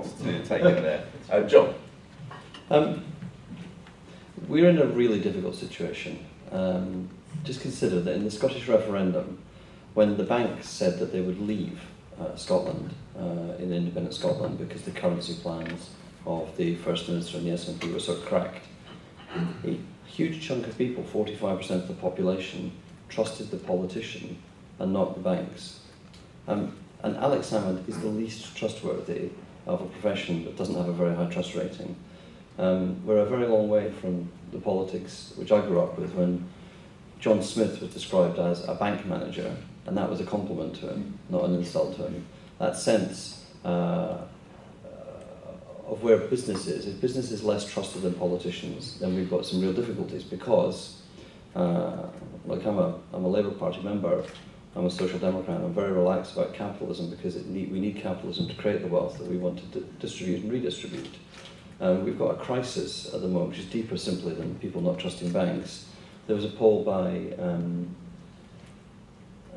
wants to take in there. John? We're in a really difficult situation. Just consider that in the Scottish referendum, when the banks said that they would leave Scotland, in independent Scotland, because the currency plans of the First Minister and the SNP were so cracked, a huge chunk of people, 45% of the population, trusted the politician and not the banks. And Alex Salmond is the least trustworthy of a profession that doesn't have a very high trust rating. We're a very long way from the politics which I grew up with, when John Smith was described as a bank manager, and that was a compliment to him, not an insult to him. That sense of where business is, if business is less trusted than politicians, then we've got some real difficulties, because like I'm a Labour Party member, I'm a Social Democrat, I'm very relaxed about capitalism, because we need capitalism to create the wealth that we want to distribute and redistribute. We've got a crisis at the moment which is deeper simply than people not trusting banks. There was a poll by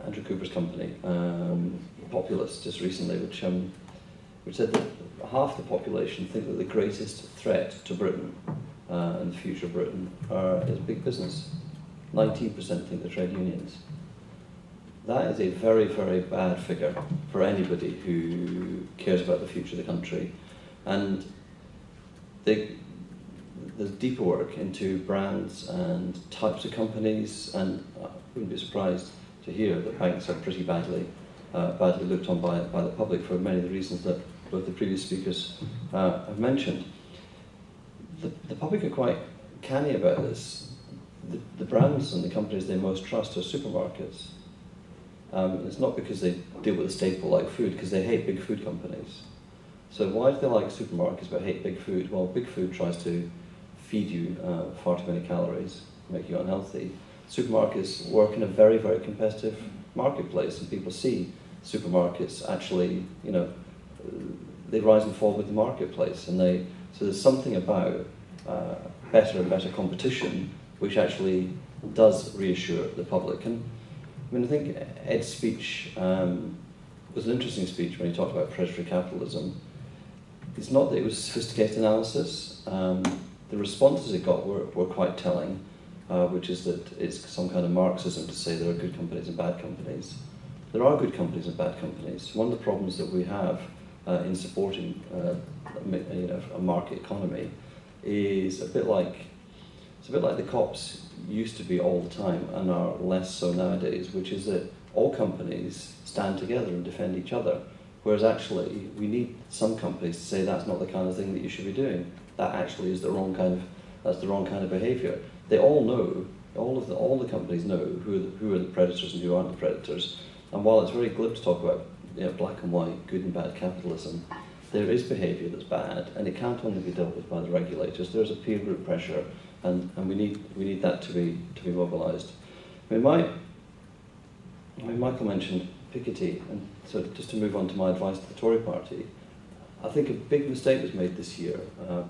Andrew Cooper's company, Populous, just recently, which said that half the population think that the greatest threat to Britain and the future of Britain is big business. 19% think the trade unions. That is a very, very bad figure for anybody who cares about the future of the country. And there's deeper work into brands and types of companies, and I wouldn't be surprised to hear that banks are pretty badly looked on by the public for many of the reasons that both the previous speakers have mentioned. The public are quite canny about this. The brands and the companies they most trust are supermarkets. It's not because they deal with a staple like food, because they hate big food companies. So why do they like supermarkets but hate big food? Well, big food tries to feed you far too many calories, make you unhealthy. Supermarkets work in a very, very competitive marketplace, and people see supermarkets actually, they rise and fall with the marketplace, and so there's something about better and better competition which actually does reassure the public. And I mean, I think Ed's speech was an interesting speech when he talked about predatory capitalism. It's not that it was sophisticated analysis. The responses it got were quite telling, which is that it's some kind of Marxism to say there are good companies and bad companies. There are good companies and bad companies. One of the problems that we have in supporting a market economy is a bit like the cops used to be all the time and are less so nowadays, which is that all companies stand together and defend each other, whereas actually we need some companies to say that's not the kind of thing that you should be doing. That actually is the wrong kind of behaviour. They all know, all the companies know who are the predators and who aren't the predators. And while it's very glib to talk about black and white, good and bad capitalism, there is behaviour that's bad, and it can't only be dealt with by the regulators. There's a peer group pressure, and we need that to be mobilised. I mean, Michael mentioned Piketty, and so just to move on to my advice to the Tory party, I think a big mistake was made this year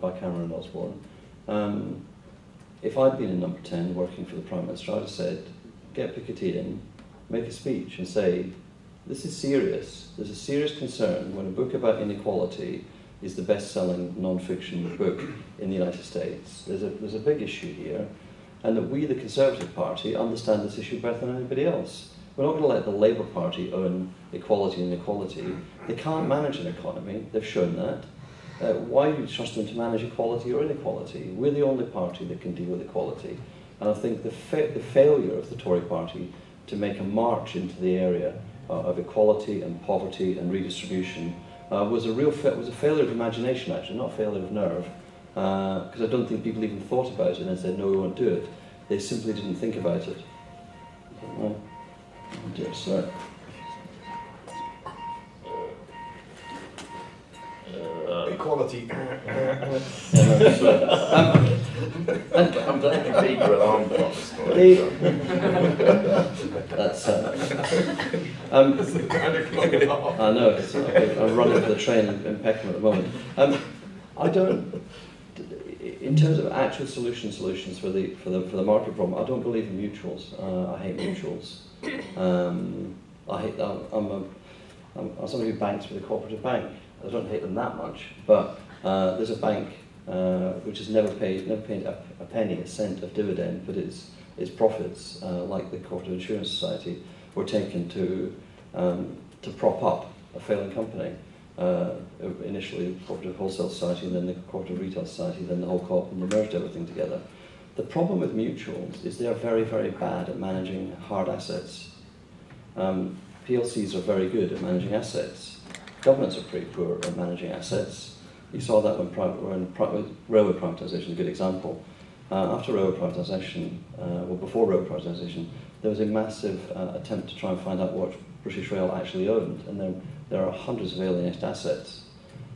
by Cameron and Osborne. If I'd been in number 10 working for the Prime Minister, I'd have said, get Piketty in, make a speech and say, this is serious. There's a serious concern when a book about inequality is the best-selling non-fiction book in the United States. There's a big issue here, and that we, the Conservative Party, understand this issue better than anybody else. We're not going to let the Labour Party own equality and inequality. They can't manage an economy, they've shown that. Why do you trust them to manage equality or inequality? We're the only party that can deal with equality. And I think the failure of the Tory party to make a march into the area of equality and poverty and redistribution was a failure of imagination, actually, not a failure of nerve, because I don't think people even thought about it and then said, no, we won't do it. They simply didn't think about it. Oh dear, sir. Equality. I'm glad you beat your alarm clock. That's I know, I'm running for the train in Peckham at the moment. I don't, in terms of actual solutions for the market problem, I don't believe in mutuals. I hate mutuals. I'm somebody who banks with a cooperative bank. I don't hate them that much, but there's a bank which has never paid a penny, a cent of dividend, but its profits, like the Cooperative Insurance Society, were taken to prop up a failing company. Initially the Cooperative Wholesale Society, and then the Cooperative Retail Society, then the whole co-op, and they merged everything together. The problem with mutuals is they are very, very bad at managing hard assets. PLCs are very good at managing assets. Governments are pretty poor at managing assets. You saw that when railway privatisation is a good example. After railway privatisation, well, before railway privatisation, there was a massive attempt to try and find out what British Rail actually owned, and there are hundreds of alienated assets.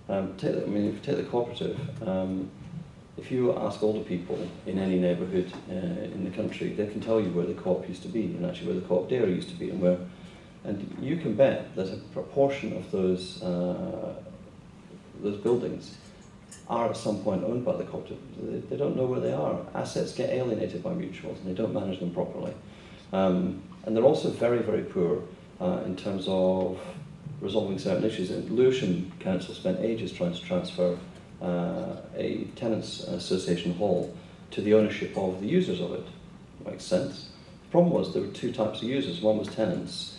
If you take the cooperative, if you ask older people in any neighbourhood in the country, they can tell you where the co-op used to be, and actually where the co-op dairy used to be, and you can bet that a proportion of those buildings are at some point owned by the cooperative. They don't know where they are. Assets get alienated by mutuals, and they don't manage them properly. And they're also very, very poor in terms of resolving certain issues. And Lewisham Council spent ages trying to transfer a tenants association hall to the ownership of the users of it. Makes sense. The problem was there were two types of users. One was tenants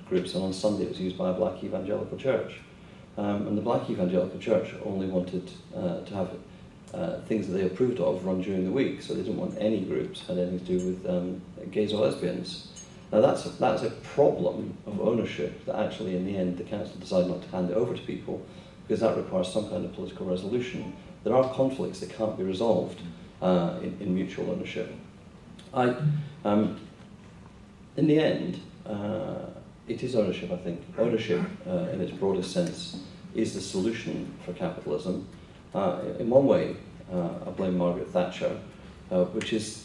groups, and on Sunday it was used by a black evangelical church. And the black evangelical church only wanted to have things that they approved of run during the week, so they didn't want any groups had anything to do with gays or lesbians. Now that's a problem of ownership that actually in the end the council decided not to hand it over to people, because that requires some kind of political resolution. There are conflicts that can't be resolved in mutual ownership. In the end, it is ownership, I think. Ownership, in its broadest sense, is the solution for capitalism. In one way, I blame Margaret Thatcher, which is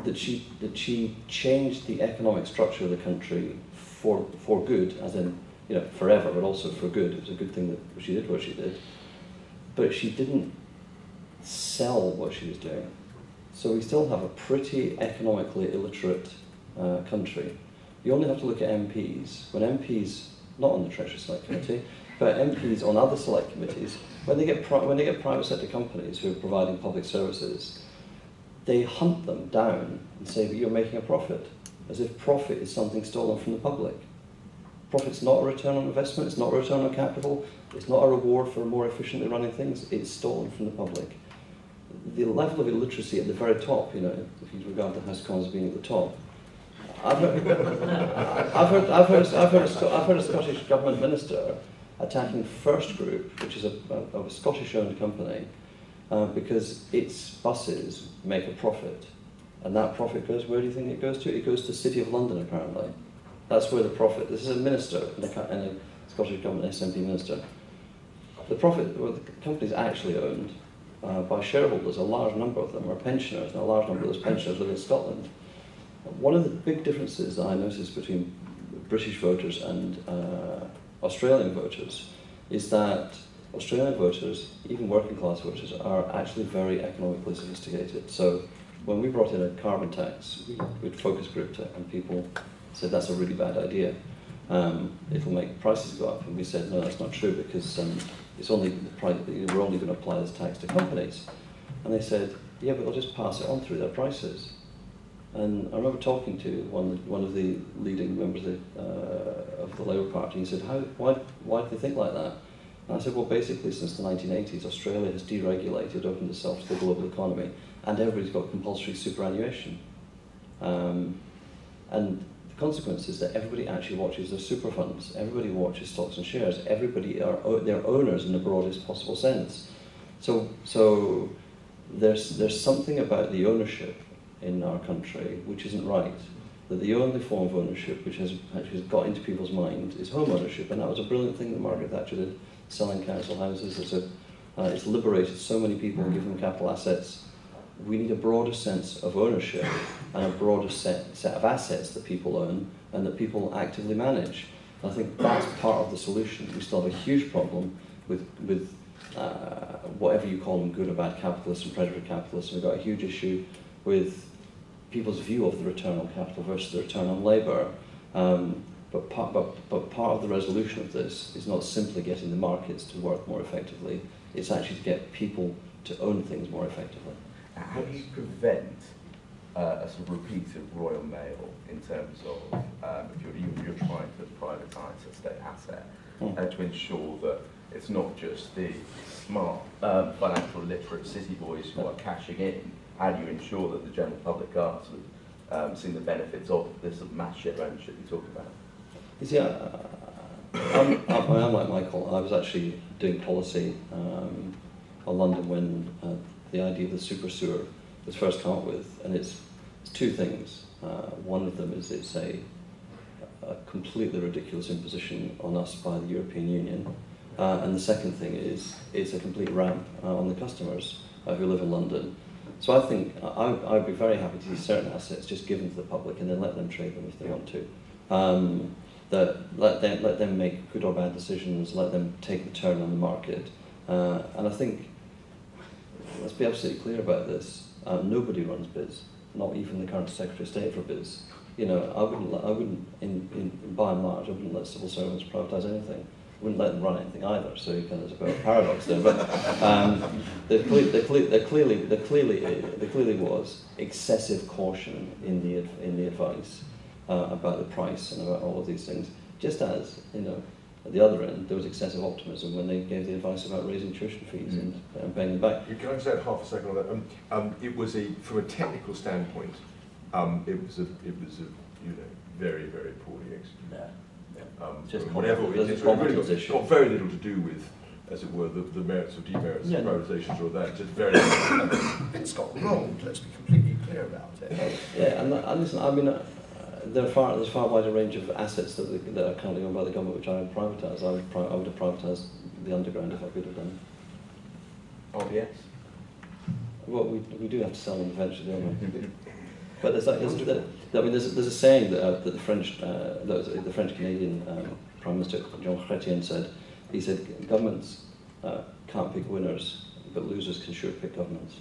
that she changed the economic structure of the country for good, as in, forever, but also for good. It was a good thing that she did what she did. But she didn't sell what she was doing. So we still have a pretty economically illiterate country. You only have to look at MPs. When MPs, not on the Treasury Select Committee, but MPs on other select committees, when they get private sector companies who are providing public services, they hunt them down and say, but you're making a profit, as if profit is something stolen from the public. Profit's not a return on investment, it's not a return on capital, it's not a reward for more efficiently running things, it's stolen from the public. The level of illiteracy at the very top, if you regard the House of Commons as being at the top, I've heard a Scottish government minister attacking First Group, which is a Scottish-owned company, because its buses make a profit. And that profit goes, where do you think it goes to? It goes to the City of London, apparently. That's where the profit, this is a minister, and a Scottish government SNP minister. The company is actually owned by shareholders, a large number of them are pensioners, and a large number of those pensioners live in Scotland. One of the big differences that I noticed between British voters and Australian voters is that Australian voters, even working class voters, are actually very economically sophisticated. So when we brought in a carbon tax, we'd focus grouped it, and people said that's a really bad idea. It'll make prices go up, and we said no, that's not true, because we're only going to apply this tax to companies. And they said, yeah, but they'll just pass it on through their prices. And I remember talking to one of the leading members of the Labour Party. He said, why do they think like that? And I said, well, basically, since the 1980s, Australia has deregulated, opened itself to the global economy, and everybody's got compulsory superannuation. And the consequence is that everybody actually watches their super funds. Everybody watches stocks and shares. They're owners in the broadest possible sense. So there's something about the ownership in our country which isn't right. That the only form of ownership which has got into people's minds is home ownership, and that was a brilliant thing that Margaret Thatcher did, selling council houses. It's liberated so many people and given them capital assets. We need a broader sense of ownership and a broader set of assets that people own and that people actively manage. And I think that's part of the solution. We still have a huge problem with whatever you call them, good or bad capitalists and predatory capitalists. We've got a huge issue with people's view of the return on capital versus the return on labour. But But part of the resolution of this is not simply getting the markets to work more effectively, it's actually to get people to own things more effectively. How do you prevent a sort of repeat of Royal Mail in terms of if you're trying to privatise a state asset to ensure that it's not just the smart, financial literate city boys who are cashing in? How do you ensure that the general public are sort of seeing the benefits of this sort of mass share ownership you talk about? You see, I'm like Michael. I was actually doing policy on London when the idea of the super sewer was first come up with, and it's two things. One of them is it's a completely ridiculous imposition on us by the European Union, and the second thing is it's a complete ramp on the customers who live in London. So I think I'd be very happy to see certain assets just given to the public and then let them trade them if they want to. Let them make good or bad decisions, let them take the turn on the market. And I think, let's be absolutely clear about this, nobody runs BIS, not even the current Secretary of State for BIS. You know, I wouldn't, by and large, I wouldn't let civil servants privatise anything. I wouldn't let them run anything either, so kind of there's a bit of a paradox there. But there clearly was excessive caution in the advice about the price and about all of these things. Just as, you know, at the other end, there was excessive optimism when they gave the advice about raising tuition fees and paying them back. Can I just add half a second on that? It was from a technical standpoint, it was a very, very poorly executed. Just whatever there's it a really issue. got very little to do with, as it were, the merits or demerits of privatisations or that. Just very. It's got wrong. Let's be completely clear about it. Yeah, and listen, I mean, there's a far wider range of assets that are currently owned by the government which I would privatise. I would have privatised the underground if I could have done. RBS? Well, we do have to sell them eventually, don't we? But there's a saying that the French Canadian Prime Minister Jean Chrétien said. He said, governments can't pick winners, but losers can sure pick governments.